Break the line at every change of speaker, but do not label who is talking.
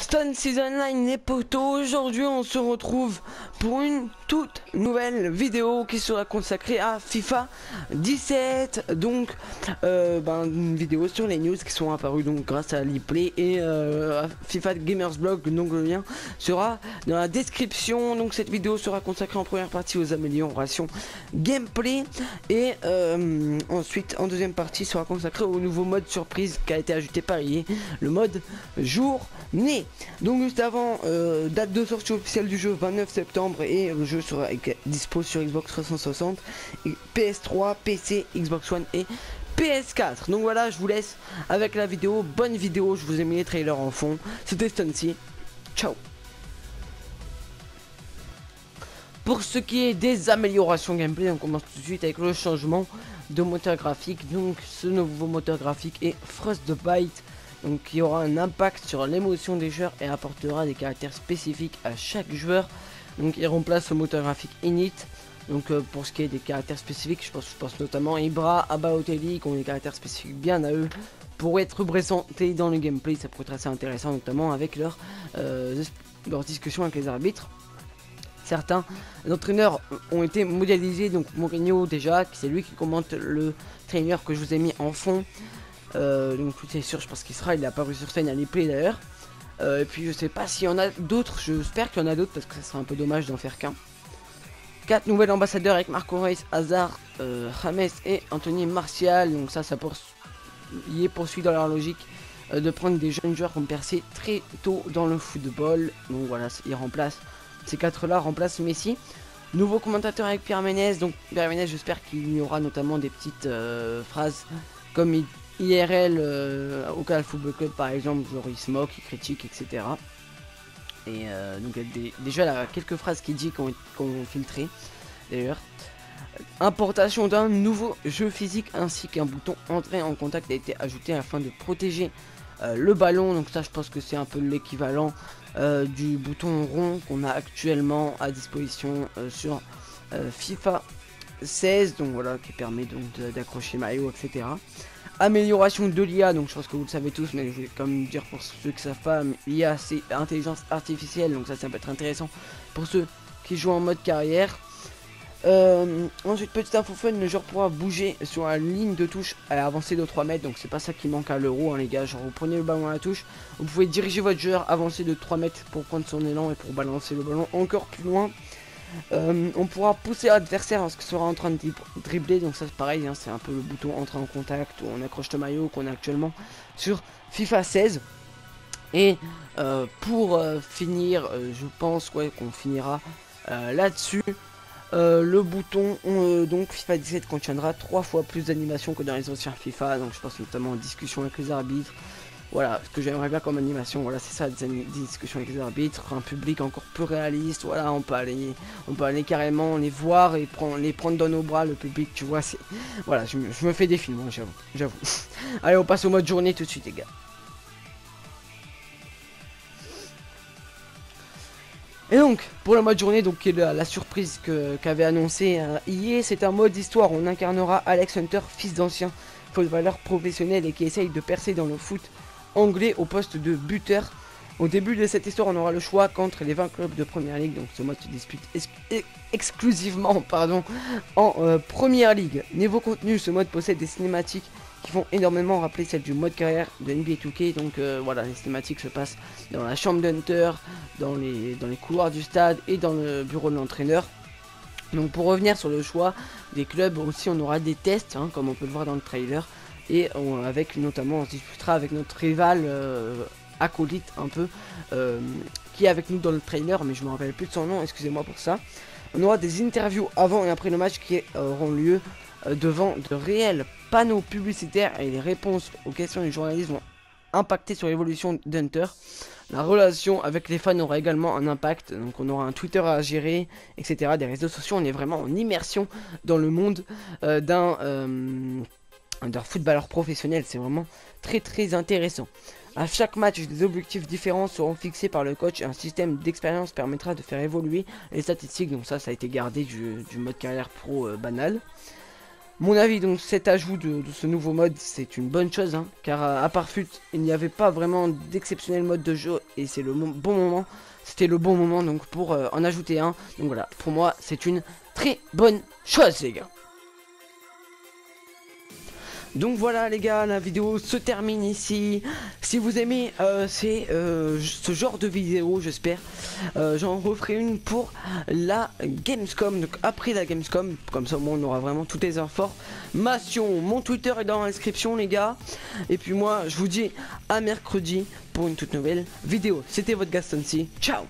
Stone Season Online les potos, aujourd'hui on se retrouve pour une toute nouvelle vidéo qui sera consacrée à FIFA 17. Donc une vidéo sur les news qui sont apparues donc grâce à l'ePlay et à FIFA Gamers Blog. Donc le lien sera dans la description. Donc cette vidéo sera consacrée en première partie aux améliorations gameplay et ensuite en deuxième partie sera consacrée au nouveau mode surprise qui a été ajouté par EA, le mode journée. Donc juste avant, date de sortie officielle du jeu 29 septembre et le jeu sera dispo sur Xbox 360, PS3, PC, Xbox One et PS4. Donc voilà, je vous laisse avec la vidéo. Bonne vidéo, je vous ai mis les trailers en fond. C'était Stuncy. Ciao. Pour ce qui est des améliorations gameplay, on commence tout de suite avec le changement de moteur graphique. Donc ce nouveau moteur graphique est Frostbite, donc qui aura un impact sur l'émotion des joueurs et apportera des caractères spécifiques à chaque joueur. Donc il remplace le moteur graphique Init. Donc pour ce qui est des caractères spécifiques, je pense notamment à Ibra, à Balotelli, qui ont des caractères spécifiques bien à eux pour être représentés dans le gameplay. Ça pourrait être assez intéressant, notamment avec leur discussion avec les arbitres. Certains entraîneurs ont été modélisés, donc Mourinho déjà, c'est lui qui commente le trailer que je vous ai mis en fond. Donc c'est sûr, je pense qu'il sera, il est apparu sur scène à l'ePlay d'ailleurs. Et puis je sais pas s'il y en a d'autres, j'espère qu'il y en a d'autres parce que ça serait un peu dommage d'en faire qu'un. 4 nouvelles ambassadeurs avec Marco Reus, Hazard, James et Anthony Martial. Donc ça poursuit dans leur logique de prendre des jeunes joueurs qui ont percé très tôt dans le football. Donc voilà, ils remplacent, ces 4-là remplacent Messi. Nouveau commentateur avec Pierre Ménez. Donc Pierre Ménez, j'espère qu'il y aura notamment des petites phrases comme IRL au Canal Football Club par exemple, genre il se moque, il critique, etc. Et donc déjà là, quelques phrases qu'il dit qu'on filtré d'ailleurs. Importation d'un nouveau jeu physique ainsi qu'un bouton entrée en contact a été ajouté afin de protéger le ballon. Donc ça, je pense que c'est un peu l'équivalent du bouton rond qu'on a actuellement à disposition sur FIFA 16. Donc voilà, qui permet donc d'accrocher maillot, etc. Amélioration de l'IA, donc je pense que vous le savez tous, mais je vais quand même dire pour ceux qui savent pas, l'IA c'est intelligence artificielle, donc ça peut être intéressant pour ceux qui jouent en mode carrière. Ensuite, petite info fun, le joueur pourra bouger sur la ligne de touche à l'avancée de 3 mètres, donc c'est pas ça qui manque à l'euro les gars, genre vous prenez le ballon à la touche, vous pouvez diriger votre joueur avancer de 3 mètres pour prendre son élan et pour balancer le ballon encore plus loin. On pourra pousser l'adversaire lorsqu'il sera en train de dribbler, donc ça c'est pareil, hein, c'est un peu le bouton entrer en contact ou on accroche le maillot qu'on a actuellement sur FIFA 16. Et pour finir, je pense qu'on finira là-dessus. Le bouton donc FIFA 17 contiendra 3 fois plus d'animation que dans les anciens FIFA, donc je pense notamment en discussion avec les arbitres. Voilà, ce que j'aimerais bien comme animation, voilà, c'est ça, des discussions avec les arbitres, un public encore plus réaliste, voilà, on peut aller carrément les voir et les prendre dans nos bras, le public, tu vois, c'est... Voilà, je me fais des films, hein, j'avoue. Allez, on passe au mode journée tout de suite, les gars. Et donc, pour le mode journée, donc qui est la surprise qu'avait annoncé EA, c'est un mode histoire, on incarnera Alex Hunter, fils d'ancien footballeur professionnel et qui essaye de percer dans le foot anglais au poste de buteur. Au début de cette histoire, on aura le choix contre les 20 clubs de Première Ligue, donc ce mode se dispute exclusivement en Première Ligue. Niveau contenu, ce mode possède des cinématiques qui font énormément rappeler celles du mode carrière de NBA 2K. Donc voilà, les cinématiques se passent dans la chambre d'Hunter, dans les couloirs du stade et dans le bureau de l'entraîneur. Donc pour revenir sur le choix des clubs aussi, on aura des tests, hein, comme on peut le voir dans le trailer. Et avec notamment, on se disputera avec notre rival acolyte un peu, qui est avec nous dans le trailer, mais je me rappelle plus de son nom, excusez-moi pour ça. On aura des interviews avant et après le match qui auront lieu devant de réels panneaux publicitaires et les réponses aux questions du journalisme vont impacter sur l'évolution d'Hunter. La relation avec les fans aura également un impact, donc on aura un Twitter à gérer, etc. Des réseaux sociaux, on est vraiment en immersion dans le monde d'un footballeur professionnel, c'est vraiment très très intéressant. À chaque match, des objectifs différents seront fixés par le coach et un système d'expérience permettra de faire évoluer les statistiques, donc ça a été gardé du mode carrière pro banal. Mon avis, donc cet ajout de ce nouveau mode, c'est une bonne chose, hein, car à part FUT, il n'y avait pas vraiment d'exceptionnel mode de jeu, et c'est le bon moment, c'était le bon moment donc pour en ajouter un. Donc voilà, pour moi, c'est une très bonne chose, les gars. Donc voilà les gars, la vidéo se termine ici. Si vous aimez ce genre de vidéo, j'espère, j'en referai une pour la Gamescom. Donc après la Gamescom, comme ça on aura vraiment toutes les informations. Mon Twitter est dans la description les gars. Et puis moi je vous dis à mercredi pour une toute nouvelle vidéo. C'était votre Gaston C. Ciao.